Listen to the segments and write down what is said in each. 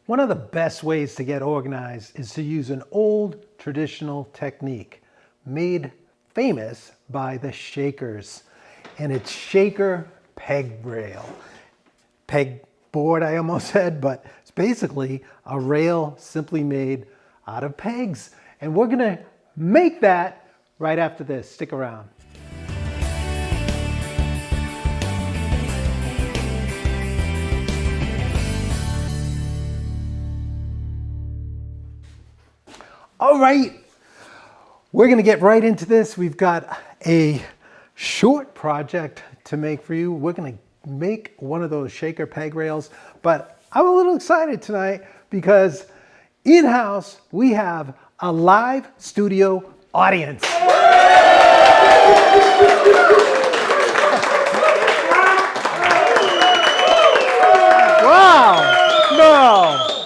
One of the best ways to get organized is to use an old traditional technique made famous by the Shakers, and it's shaker peg rail. Peg board, I almost said, but it's basically a rail simply made out of pegs. And we're gonna make that right after this. Stick around. All right, we're gonna get right into this. We've got a short project to make for you. We're gonna make one of those shaker peg rails, but I'm a little excited tonight because in-house we have a live studio audience.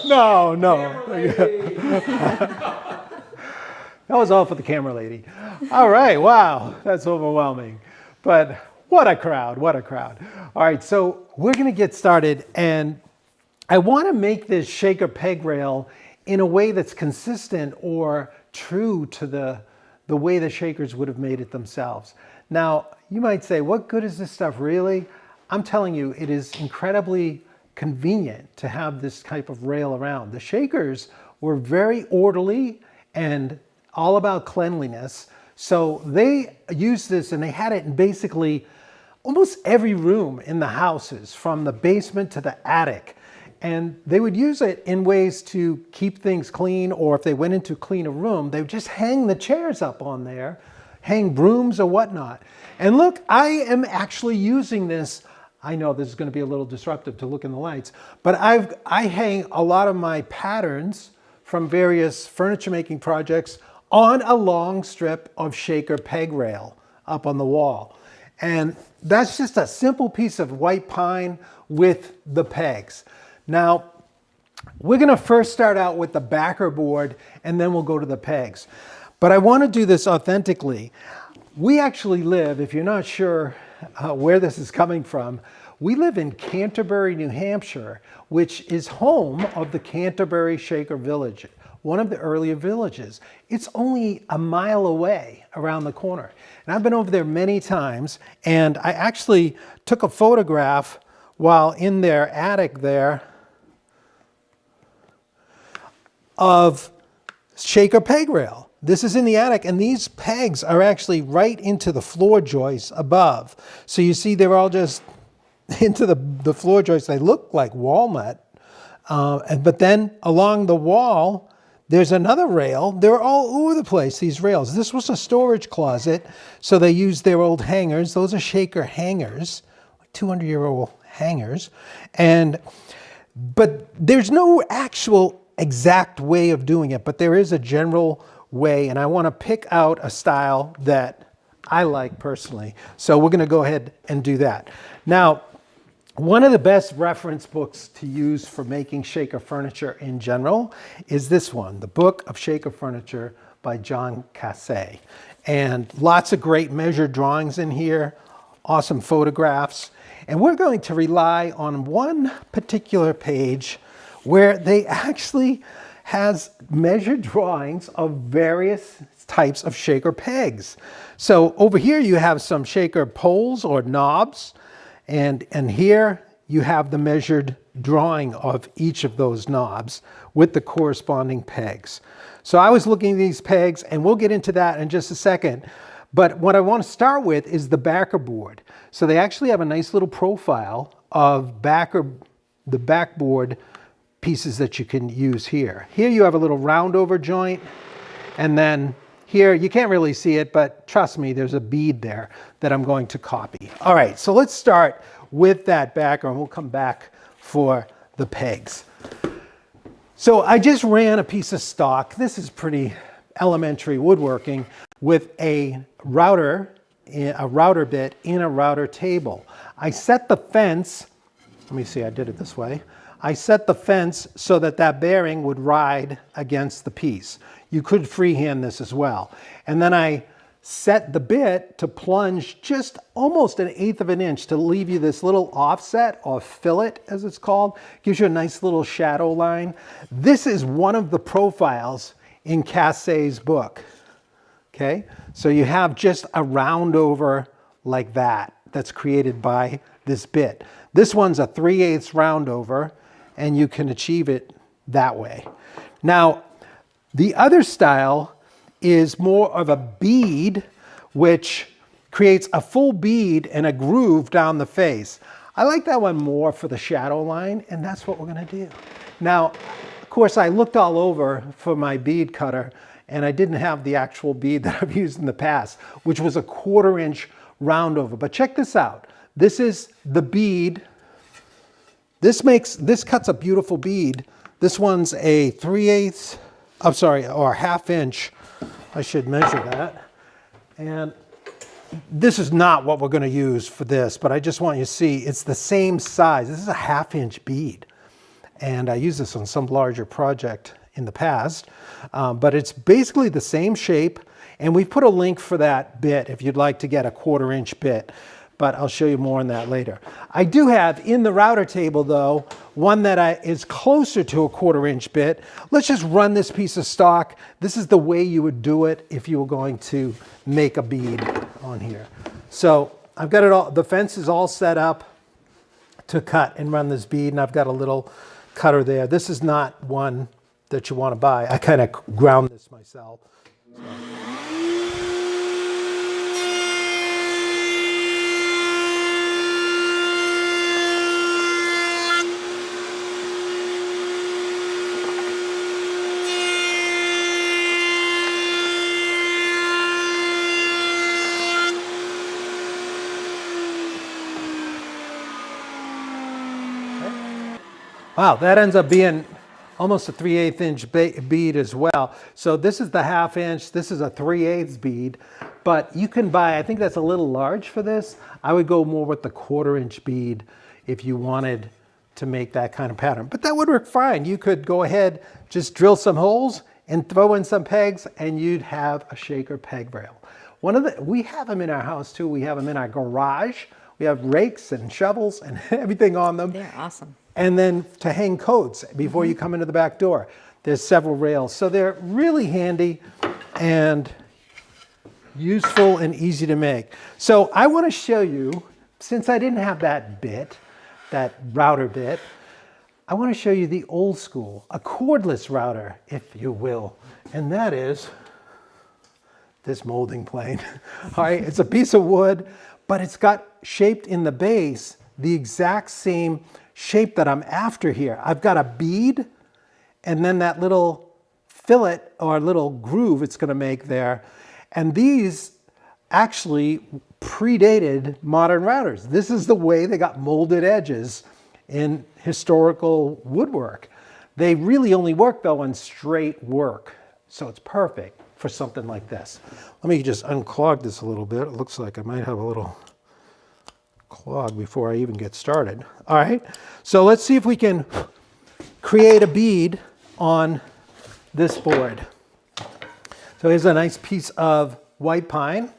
Wow, no. That was all for the camera lady. All right, wow, that's overwhelming. But what a crowd, what a crowd. All right, so we're gonna get started, and I wanna make this shaker peg rail in a way that's consistent or true to the way the Shakers would have made it themselves. Now, you might say, what good is this stuff really? I'm telling you, it is incredibly convenient to have this type of rail around. The Shakers were very orderly and all about cleanliness. So they used this, and they had it in basically almost every room in the houses, from the basement to the attic. And they would use it in ways to keep things clean, or if they went in to clean a room, they would just hang the chairs up on there, hang brooms or whatnot. And look, I am actually using this. I know this is going to be a little disruptive to look in the lights, but I hang a lot of my patterns from various furniture making projects on a long strip of shaker peg rail up on the wall. And that's just a simple piece of white pine with the pegs. Now, we're gonna first start out with the backer board, and then we'll go to the pegs. But I wanna do this authentically. We actually live, if you're not sure where this is coming from, we live in Canterbury, New Hampshire, which is home of the Canterbury Shaker Village, one of the earlier villages. It's only a mile away around the corner. And I've been over there many times, and I actually took a photograph while in their attic there of shaker peg rail. This is in the attic, and these pegs are actually right into the floor joists above. So you see they're all just into the floor joists. They look like walnut, but then along the wall, there's another rail. They're all over the place, these rails. This was a storage closet, so they used their old hangers. Those are shaker hangers, 200-year-old hangers. But there's no actual exact way of doing it, but there is a general way, and I want to pick out a style that I like personally. So we're going to go ahead and do that. Now, one of the best reference books to use for making shaker furniture in general is this one, The Book of Shaker Furniture by John Cassay. And lots of great measured drawings in here, awesome photographs. And we're going to rely on one particular page where they actually has measured drawings of various types of shaker pegs. So over here you have some shaker poles or knobs, and here you have the measured drawing of each of those knobs with the corresponding pegs. So I was looking at these pegs, and we'll get into that in just a second. But what I want to start with is the backer board. So they actually have a nice little profile of the backboard pieces that you can use here. Here you have a little round over joint, and then here, you can't really see it, but trust me, there's a bead there that I'm going to copy. All right, so let's start with that backer, and we'll come back for the pegs. So I just ran a piece of stock. This is pretty elementary woodworking with a router bit in a router table. I set the fence, let me see, I did it this way. I set the fence so that that bearing would ride against the piece. You could freehand this as well. And then I set the bit to plunge just almost 1/8 of an inch to leave you this little offset or fillet, as it's called. Gives you a nice little shadow line. This is one of the profiles in Cassay's book. Okay, so you have just a round over like that that's created by this bit. This one's a 3/8 round over, and you can achieve it that way. Now, the other style is more of a bead, which creates a full bead and a groove down the face. I like that one more for the shadow line, and that's what we're gonna do. Now, of course, I looked all over for my bead cutter, and I didn't have the actual bead that I've used in the past, which was a 1/4 inch round over. But check this out. This is the bead. This cuts a beautiful bead. This one's a 3/8, I'm sorry, or 1/2 inch. I should measure that. And this is not what we're going to use for this, but I just want you to see it's the same size. This is a 1/2 inch bead. And I used this on some larger project in the past, but it's basically the same shape. And we've put a link for that bit if you'd like to get a 1/4 inch bit, but I'll show you more on that later. I do have in the router table though, one that is closer to a 1/4 inch bit. Let's just run this piece of stock. This is the way you would do it if you were going to make a bead on here. So I've got it all, the fence is all set up to cut and run this bead, and I've got a little cutter there. This is not one that you want to buy. I kind of ground this myself. So. Wow, that ends up being almost a 3/8 inch bead as well. So this is the 1/2 inch, this is a 3/8 bead, but you can buy, I think that's a little large for this. I would go more with the 1/4 inch bead if you wanted to make that kind of pattern. But that would work fine. You could go ahead, just drill some holes and throw in some pegs, and you'd have a shaker peg rail. We have them in our house too. We have them in our garage. We have rakes and shovels and everything on them. They're awesome. And then to hang coats before you come into the back door. There's several rails. So they're really handy and useful and easy to make. So I want to show you, since I didn't have that bit, that router bit, I want to show you the old school, a cordless router, if you will. And that is this molding plane. All right, it's a piece of wood, but it's got shaped in the base the exact same shape that I'm after here. I've got a bead and then that little fillet or little groove it's going to make there. And these actually predated modern routers. This is the way they got molded edges in historical woodwork. They really only work though on straight work. So it's perfect for something like this. Let me just unclog this a little bit. It looks like I might have a little clog before I even get started. All right, so let's see if we can create a bead on this board. So here's a nice piece of white pine.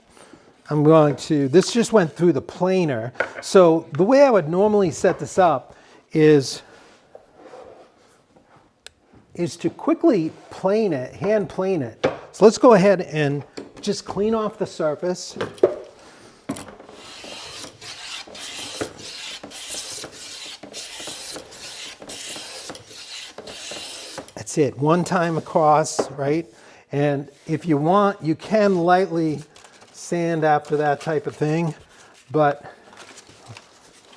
This just went through the planer. So the way I would normally set this up is to quickly plane it, hand plane it. So let's go ahead and just clean off the surface. That's it, one time across, right? And if you want, you can lightly sand after that type of thing, but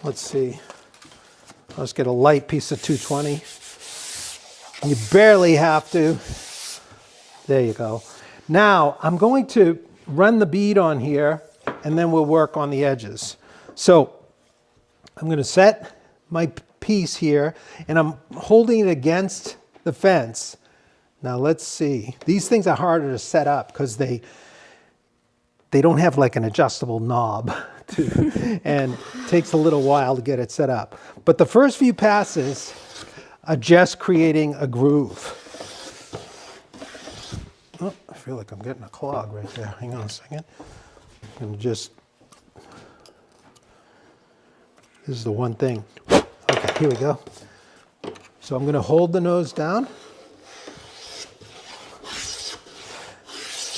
let's see. Let's get a light piece of 220. You barely have to. There you go. Now I'm going to run the bead on here and then we'll work on the edges. So I'm going to set my piece here and I'm holding it against the fence. Now let's see. These things are harder to set up because they don't have like an adjustable knob and it takes a little while to get it set up. But the first few passes are just creating a groove. Oh, feel like I'm getting a clog right there. Hang on a second. And just, this is the one thing. Okay, here we go. So I'm going to hold the nose down.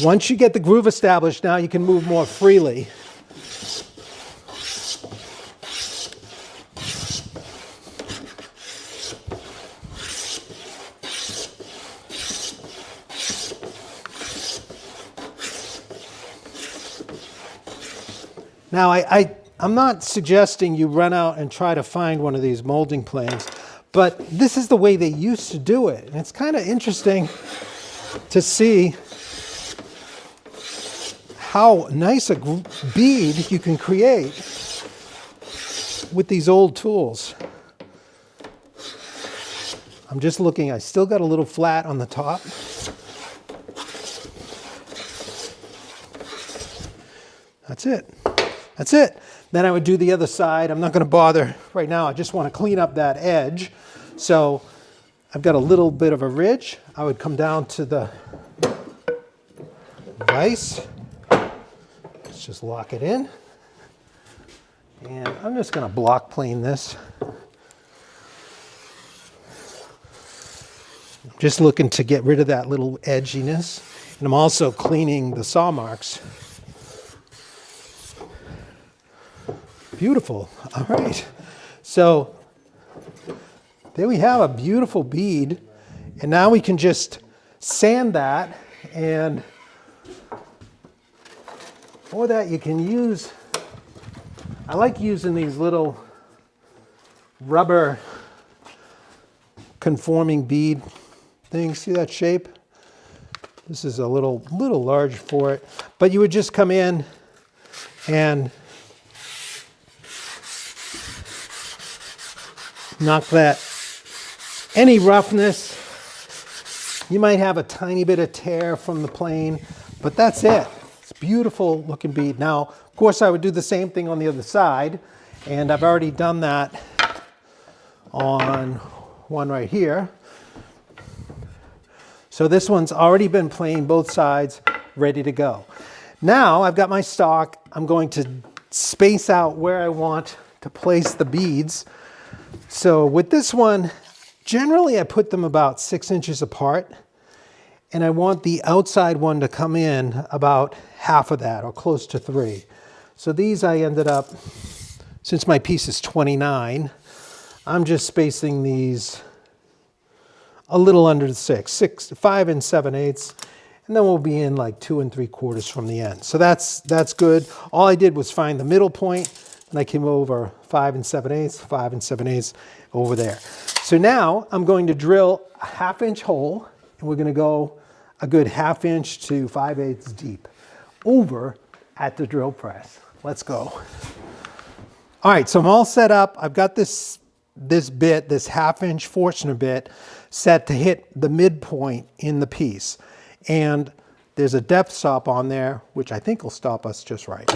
Once you get the groove established, now you can move more freely. Now, I'm not suggesting you run out and try to find one of these molding planes, but this is the way they used to do it. And it's kind of interesting to see how nice a bead you can create with these old tools. I'm just looking, I still got a little flat on the top. That's it. That's it. Then I would do the other side. I'm not going to bother right now. I just want to clean up that edge. So I've got a little bit of a ridge. I would come down to the vise. Let's just lock it in. And I'm just going to block plane this. I'm just looking to get rid of that little edginess. And I'm also cleaning the saw marks. Beautiful. All right. So there we have a beautiful bead. And now we can just sand that. And for that you can use, I like using these little rubber conforming bead things. See that shape? This is a little large for it. But you would just come in and knock that, any roughness, you might have a tiny bit of tear from the plane, but that's it. It's a beautiful looking bead. Now, of course, I would do the same thing on the other side, and I've already done that on one right here. So this one's already been planed both sides, ready to go. Now I've got my stock. I'm going to space out where I want to place the beads. So with this one, generally I put them about 6 inches apart, and I want the outside one to come in about half of that, or close to 3. So these I ended up, since my piece is 29, I'm just spacing these a little under 6, 5 and 7/8, and then we'll be in like 2 3/4 from the end. So that's good. All I did was find the middle point, and I came over 5 7/8, 5 7/8 over there. So now I'm going to drill a 1/2 inch hole, and we're going to go a good 1/2 inch to 5/8 deep over at the drill press. Let's go. All right, so I'm all set up. I've got this bit, this 1/2 inch Forstner bit, set to hit the midpoint in the piece. And there's a depth stop on there, which I think will stop us just right.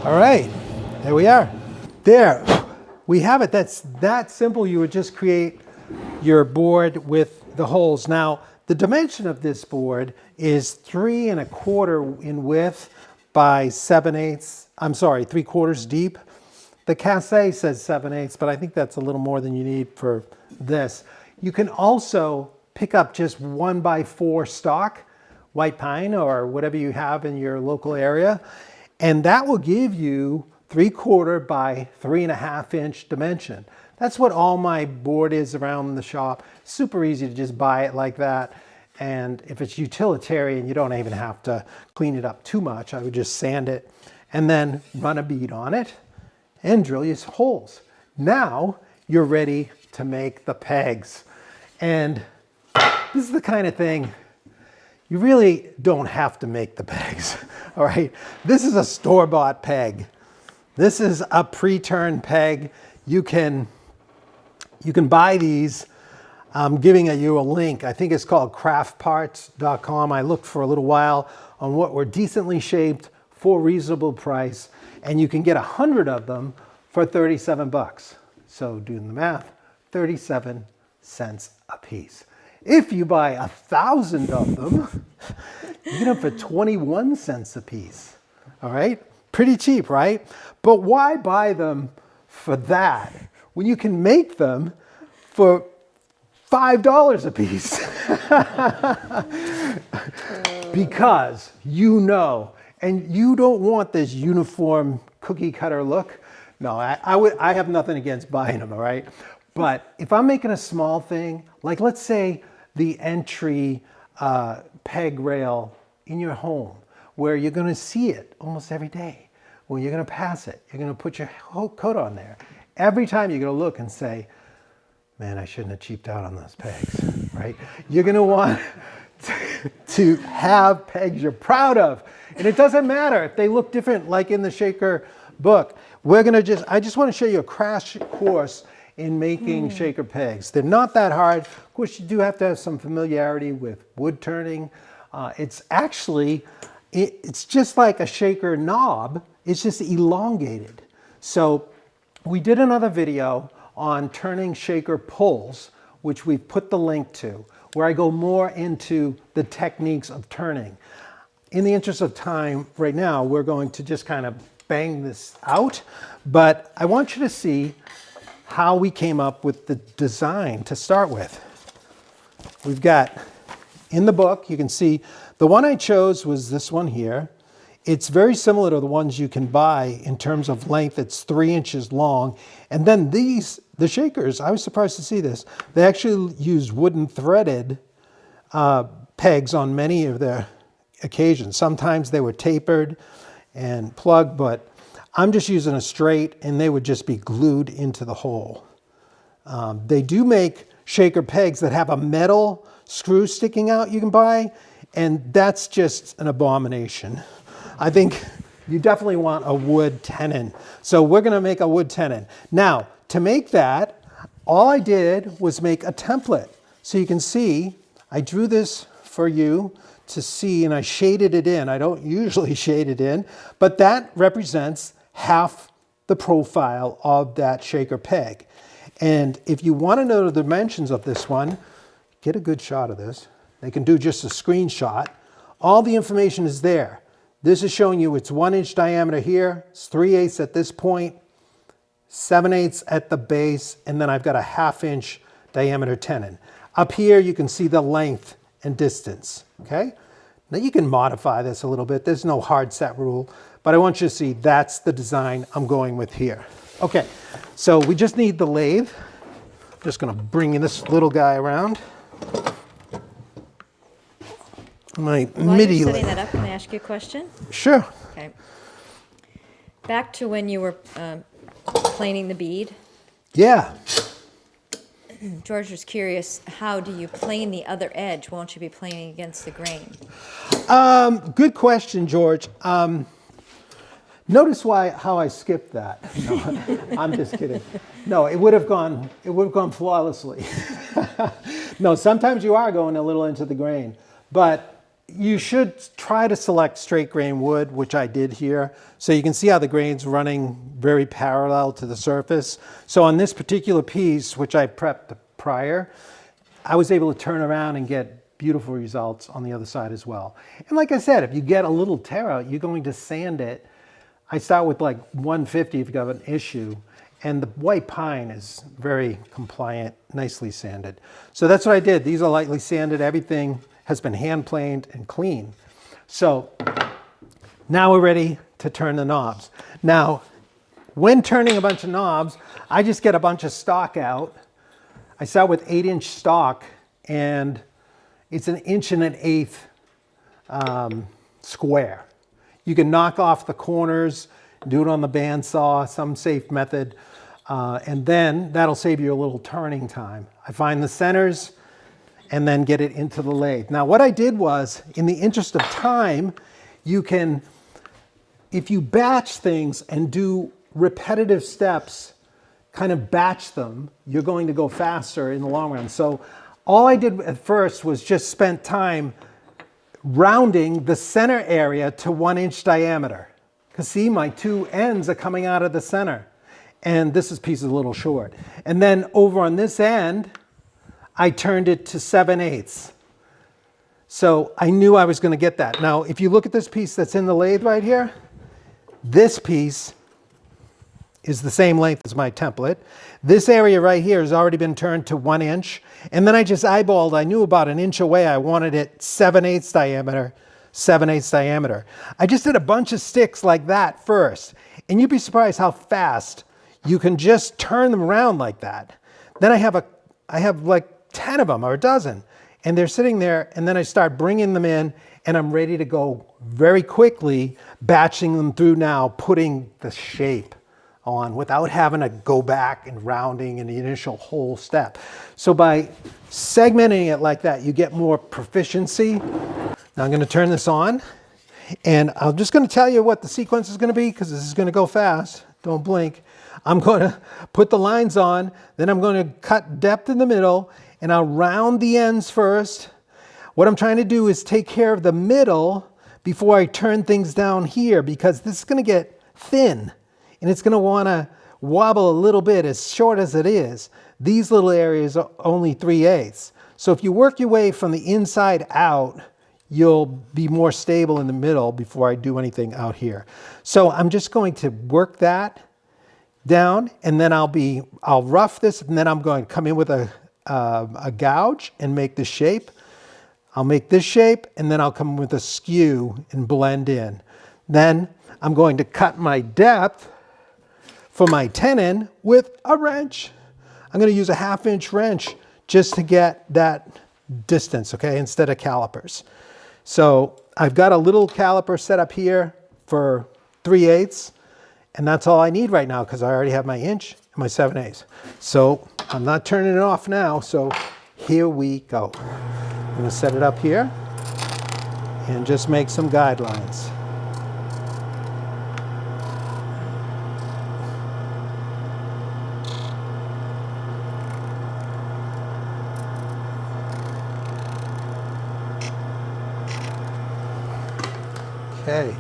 All right, there we are. There, we have it. That's that simple. You would just create your board with the holes. Now, the dimension of this board is 3 1/4 in width by 7/8. I'm sorry, 3/4 deep. The Casse says 7/8, but I think that's a little more than you need for this. You can also pick up just 1x4 stock, white pine or whatever you have in your local area, and that will give you 3/4 by 3 1/2 inch dimension. That's what all my board is around the shop. Super easy to just buy it like that. And if it's utilitarian, you don't even have to clean it up too much. I would just sand it and then run a bead on it and drill your holes. Now you're ready to make the pegs. And this is the kind of thing you really don't have to make the pegs, all right? This is a store-bought peg. This is a pre-turned peg. You can buy these. I'm giving you a link. I think it's called craftparts.com. I looked for a little while on what were decently shaped for a reasonable price, and you can get 100 of them for 37 bucks. So doing the math, 37 cents a piece. If you buy 1,000 of them, you get them for 21 cents a piece. All right? Pretty cheap, right? But why buy them for that when you can make them for $5 a piece? Because you know, and you don't want this uniform cookie cutter look. No, I have nothing against buying them, all right? But if I'm making a small thing, like let's say the entry peg rail in your home, where you're going to see it almost every day, when you're going to pass it, you're going to put your whole coat on there. Every time you're going to look and say, man, I shouldn't have cheaped out on those pegs, right? You're going to want to have pegs you're proud of. And it doesn't matter if they look different, like in the shaker book. I just want to show you a crash course in making shaker pegs. They're not that hard. Of course, you do have to have some familiarity with wood turning. It's actually, it's just like a shaker knob. It's just elongated. So we did another video on turning shaker pulls, which we've put the link to, where I go more into the techniques of turning. In the interest of time right now, we're going to just kind of bang this out, but I want you to see how we came up with the design to start with. We've got, in the book, you can see, the one I chose was this one here. It's very similar to the ones you can buy in terms of length. It's 3 inches long. And then these, the shakers, I was surprised to see this. They actually use wooden threaded pegs on many of their occasions. Sometimes they were tapered and plugged, but I'm just using a straight and they would just be glued into the hole. They do make shaker pegs that have a metal screw sticking out you can buy, and that's just an abomination. I think you definitely want a wood tenon. So we're going to make a wood tenon. Now, to make that, all I did was make a template. So you can see, I drew this for you to see, and I shaded it in. I don't usually shade it in, but that represents half the profile of that shaker peg. And if you want to know the dimensions of this one, get a good shot of this. They can do just a screenshot. All the information is there. This is showing you it's 1 inch diameter here, it's 3/8 at this point, 7/8 at the base, and then I've got a 1/2 inch diameter tenon. Up here you can see the length and distance, okay? Now you can modify this a little bit. There's no hard set rule, but I want you to see that's the design I'm going with here. Okay, so we just need the lathe. I'm just gonna bring this little guy around. My While MIDI you're setting lathe. that up, can I ask you a question? Sure. Okay. Back to when you were planing the bead, Yeah. George was curious, how do you plane the other edge? Won't you be planing against the grain? Good question, George. Notice how I skipped that. No, I'm just kidding. No, it would have gone flawlessly. No, sometimes you are going a little into the grain, but you should try to select straight grain wood, which I did here. So you can see how the grain's running very parallel to the surface. So on this particular piece, which I prepped prior, I was able to turn around and get beautiful results on the other side as well. And like I said, if you get a little tear out, you're going to sand it. I start with like 150 if you have an issue. And the white pine is very compliant, nicely sanded. So that's what I did. These are lightly sanded. Everything has been hand planed and clean. So now we're ready to turn the knobs. Now, when turning a bunch of knobs, I just get a bunch of stock out. I start with 8-inch stock, and it's 1 1/8 square. You can knock off the corners, do it on the bandsaw, some safe method, and then that'll save you a little turning time. I find the centers, and then get it into the lathe. Now what I did was, in the interest of time, you can, if you batch things and do repetitive steps, kind of batch them, you're going to go faster in the long run. So all I did at first was just spent time rounding the center area to 1 inch diameter. Because see, my two ends are coming out of the center. And this piece is a little short. And then over on this end, I turned it to 7/8. So I knew I was going to get that. Now, if you look at this piece that's in the lathe right here, this piece is the same length as my template. This area right here has already been turned to 1 inch. And then I just eyeballed, I knew about an inch away, I wanted it 7/8 diameter, 7/8 diameter. I just did a bunch of sticks like that first. And you'd be surprised how fast you can just turn them around like that. Then I have like 10 of them or a dozen, and they're sitting there, and then I start bringing them in, and I'm ready to go very quickly, batching them through now, putting the shape on without having to go back and rounding in the initial whole step. So by segmenting it like that, you get more proficiency. Now I'm going to turn this on, and I'm just going to tell you what the sequence is going to be, because this is going to go fast. Don't blink. I'm going to put the lines on, then I'm going to cut depth in the middle, and I'll round the ends first. What I'm trying to do is take care of the middle before I turn things down here, because this is going to get thin, and it's going to want to wobble a little bit. As short as it is, these little areas are only 3/8. So if you work your way from the inside out, you'll be more stable in the middle before I do anything out here. So I'm just going to work that down, and then I'll rough this, and then I'm going to come in with a gouge and make the shape. I'll make this shape, and then I'll come with a skew and blend in. Then I'm going to cut my depth for my tenon with a wrench. I'm going to use a 1/2 inch wrench just to get that distance, okay, instead of calipers. So I've got a little caliper set up here for 3/8, and that's all I need right now, because I already have my inch and my 7/8. So I'm not turning it off now, so here we go. I'm going to set it up here and just make some guidelines. Okay.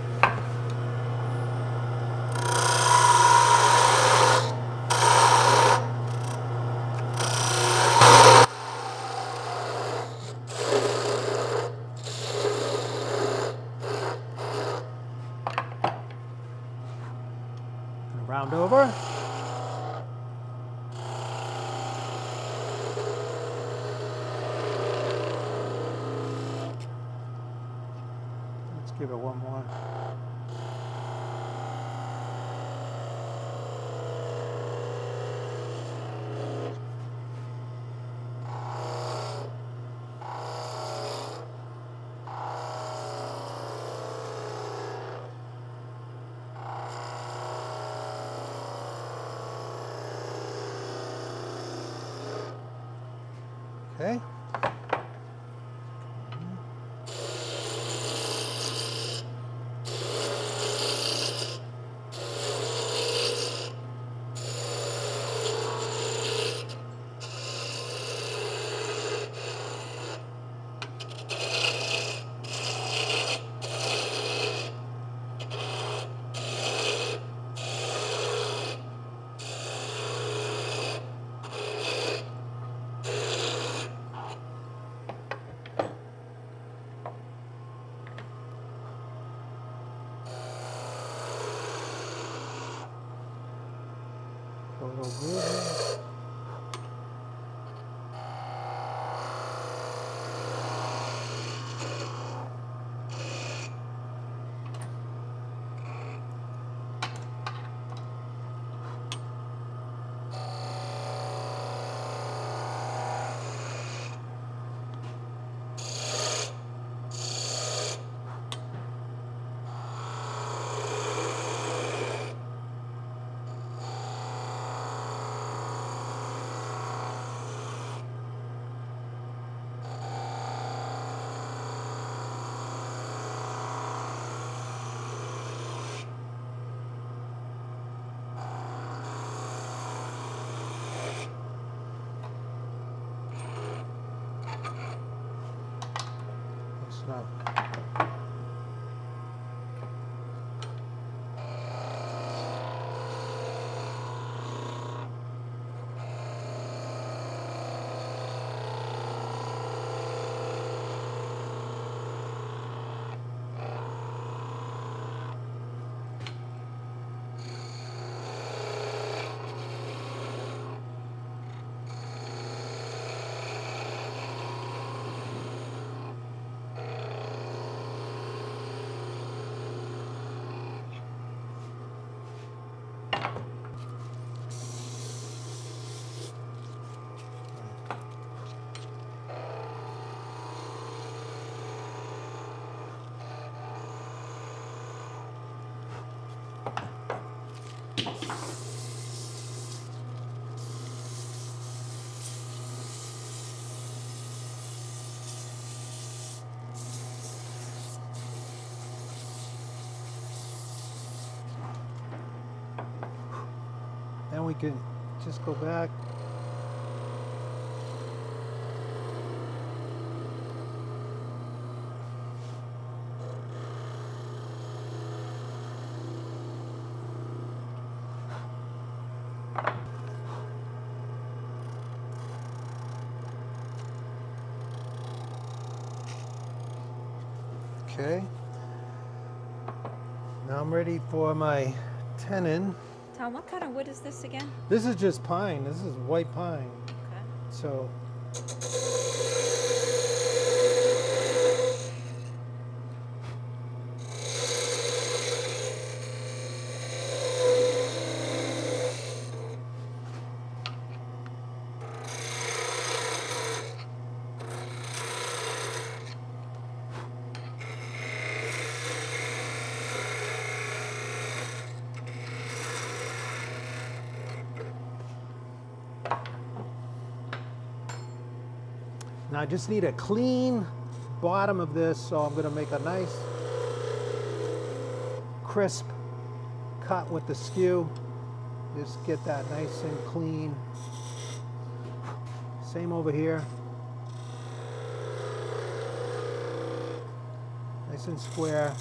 Round over. Let's give it one more. Okay. it up. Then we can just go back. Okay. Now I'm ready for my tenon. Tom, what kind of wood is this again? This is just pine. This is white pine. Okay. So now I just need a clean bottom of this, so I'm going to make a nice crisp cut with the skew. Just get that nice and clean. Same over here. Nice and square.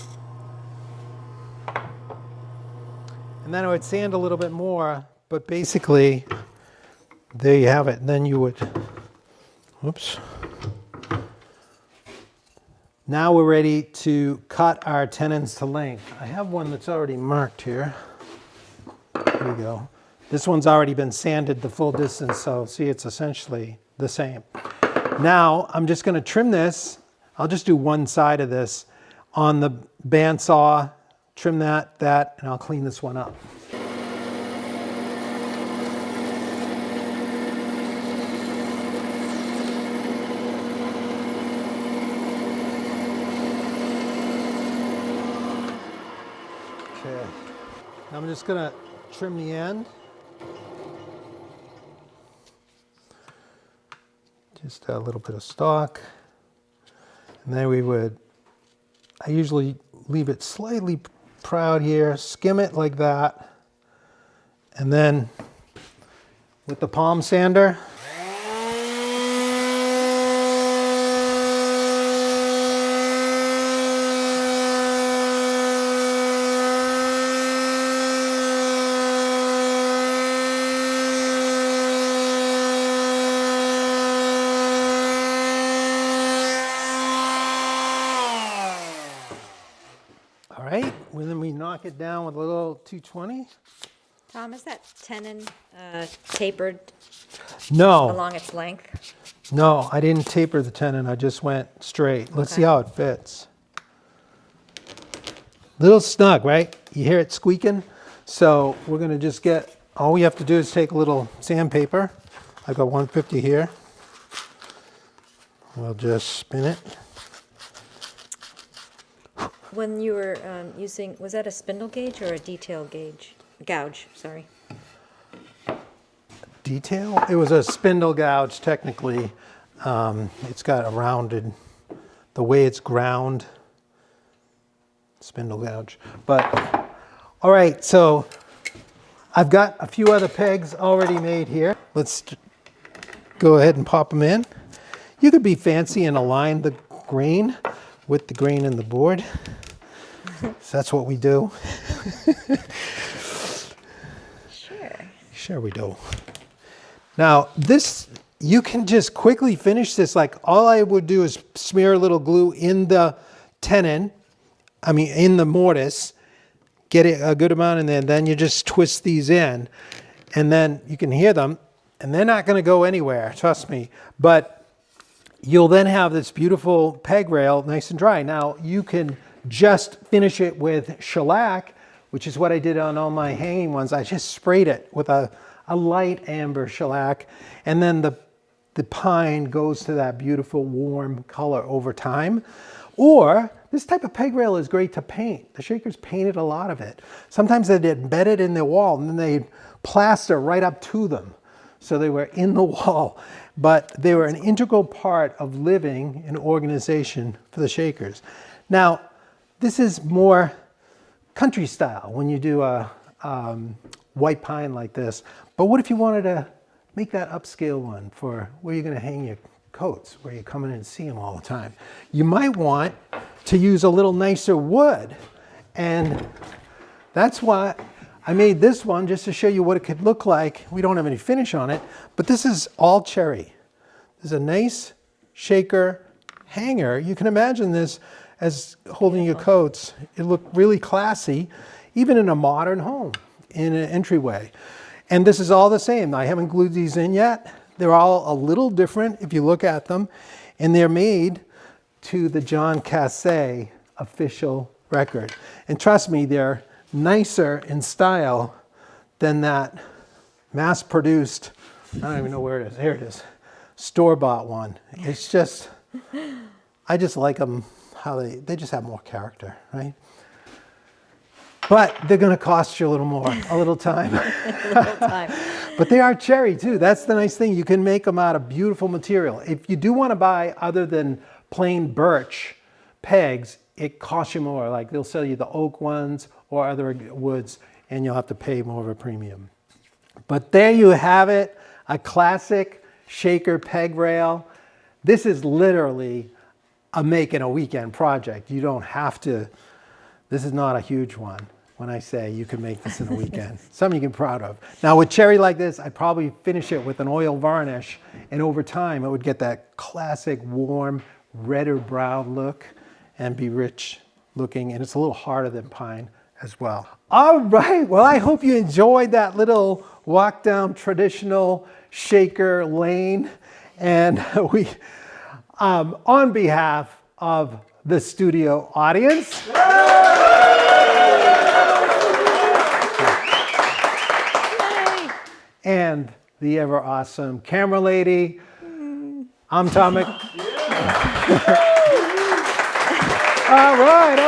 And then I would sand a little bit more, but basically there you have it. And then you would, whoops. Now we're ready to cut our tenons to length. I have one that's already marked here. Here we go. This one's already been sanded the full distance, so see, it's essentially the same. Now I'm just going to trim this. I'll just do one side of this on the bandsaw, trim that, and I'll clean this one up. Okay, now I'm just gonna trim the end. Just a little bit of stock. And then we would, I usually leave it slightly proud here, skim it like that. And then with the palm sander, all right, and then we knock it down with a little 220. Tom, is that tenon tapered No, along its length? no, I didn't taper the tenon. I just went straight. Let's see Okay. how it fits. Little snug, right? You hear it squeaking? So we're gonna just get, all we have to do is take a little sandpaper. I've got 150 here. We'll just spin it. When you were using, was that a spindle gauge or a detail gauge? Gouge, sorry. Detail? It was a spindle gouge, technically. It's got a rounded, the way it's ground, spindle gouge. But, all right, so I've got a few other pegs already made here. Let's go ahead and pop them in. You could be fancy and align the grain with the grain in the board. So that's what we do. Sure. Sure we do. Now this, you can just quickly finish this. Like all I would do is smear a little glue in the tenon, in the mortise, get it a good amount in there, and then you just twist these in, and then you can hear them, and they're not going to go anywhere, trust me. But you'll then have this beautiful peg rail, nice and dry. Now you can just finish it with shellac, which is what I did on all my hanging ones. I just sprayed it with a light amber shellac, and then the pine goes to that beautiful warm color over time. Or this type of peg rail is great to paint. The Shakers painted a lot of it. Sometimes they'd embed it in the wall and then they'd plaster right up to them. So they were in the wall, but they were an integral part of living and organization for the Shakers. Now, this is more country style when you do a white pine like this. But what if you wanted to make that upscale one for where you're going to hang your coats, where you come in and see them all the time? You might want to use a little nicer wood. And that's why I made this one, just to show you what it could look like. We don't have any finish on it, but this is all cherry. This is a nice Shaker hanger. You can imagine this as holding your coats. It looked really classy, even in a modern home, in an entryway. And this is all the same. I haven't glued these in yet. They're all a little different if you look at them, and they're made to the John Cassay official record. And trust me, they're nicer in style than that mass-produced, I don't even know where it is, here it is, store-bought one. It's just, I just like them how they just have more character, right? But they're going to cost you a little more, a little time. A little time. But they are cherry too. That's the nice thing. You can make them out of beautiful material. If you do want to buy other than plain birch pegs, it costs you more. Like they'll sell you the oak ones or other woods, and you'll have to pay more of a premium. But there you have it, a classic Shaker peg rail. This is literally a make in a weekend project. You don't have to, this is not a huge one. When I say you can make this in a weekend, something you can be proud of. Now with cherry like this, I'd probably finish it with an oil varnish, and over time it would get that classic warm red or brown look and be rich looking, and it's a little harder than pine as well. All right, well, I hope you enjoyed that little walk down traditional Shaker lane, and we, on behalf of the studio audience, and the ever awesome camera lady, I'm Tom All right.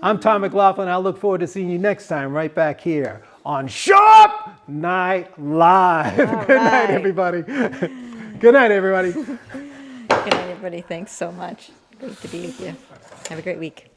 I'm Tom McLaughlin. I look forward to seeing you next time right back here on Sharp Night Live. Good night, everybody. Good night, everybody. Good night, everybody. Thanks so much. Great to be with you. Have a great week.